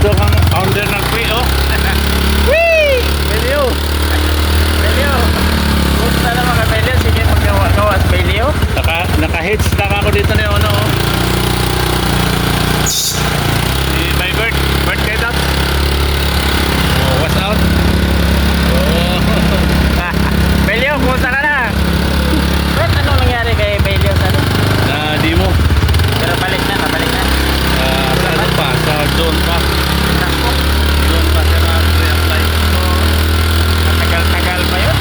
Ito ang founder ng Kwi, oh. Whee! Belio! Belio! Gusto na mga Belio. Sige, magkawas Belio. Naka-hits lang ako dito na yun, oh. Si my Bert Kedap. Oh, what's out? Oh. Belio, kumusta ka na? Bert, anong nangyari kay Belio sa Na di mo. Pero balik na. Sa ano pa? Sa zone pa. Zone pa siya na-reapply. Matagal-tagal pa yun.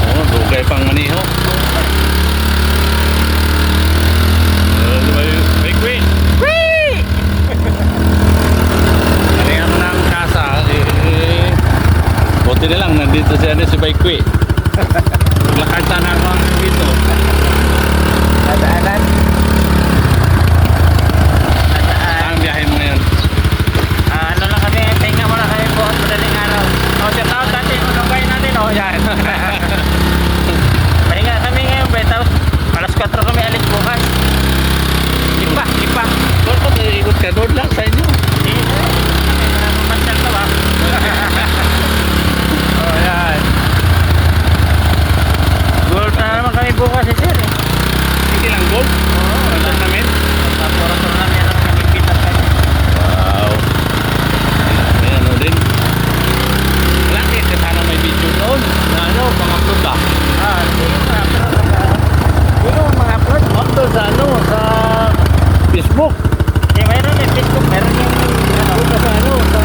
Oo, dugay pang maniho. May Kwi. Whee! Kaya mo ng kasa. Buti na lang, nandito si Bay Kwi. Maglakad sana ako dito. Dadaanan. Ang biyahe mo ngayon. Ano lang kami, tingnan mo lang kami bukas madaling araw. Shout out natin, unang natin, yan. Pahinga kami ngayon, tapos alas 4 kami alis bukas. Lipa. Doon ko, ikot ka doon lang sa inyo. Masyal ka ba? Yan. Gold na naman kami bukas, sir. Hindi lang gold. Oo, Nandun namin. Puro-puro namin ang nagpipitas kami. Wow. Ayan, ano din. Wala kasi sana may video doon. Na ano, pang-upload ba? Sino ang mga upload? Upload sa ano, sa Facebook. Mayroon yung Facebook, meron yung Upload sa ano, sa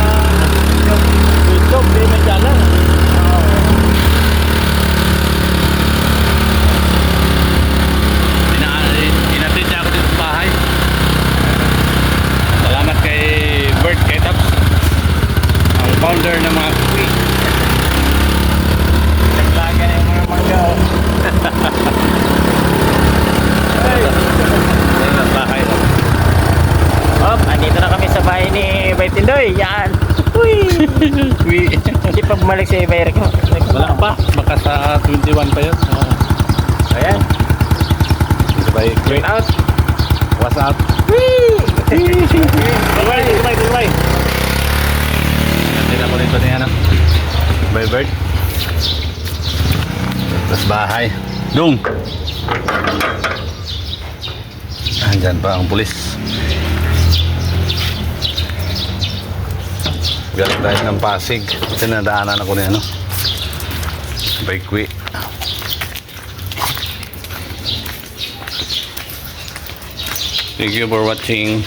YouTube. Hindi may jalan. Inatid niya ako dito sa bahay. Salamat kay Bert Kedap, ang founder ng mga Kwi. naglaga na yung mga mangga. Ayun ang bahay. Andito na kami sa bahay ni Bay Tindoy. Yan. Uy! Kwi. Kasi pag bumalik si Bay Rick, Wala pa, baka sa 21 pa yun. ayan. Sabay, Kwi. Out. What's up? Whee! Bye-bye. Natin ako rito niya, ano? Bye, Bert. Tapos bahay. Dung! Andyan pa ang pulis. Galing tayo ng Pasig. Sinadaanan ako niya, ano? By Kwi. Thank you for watching.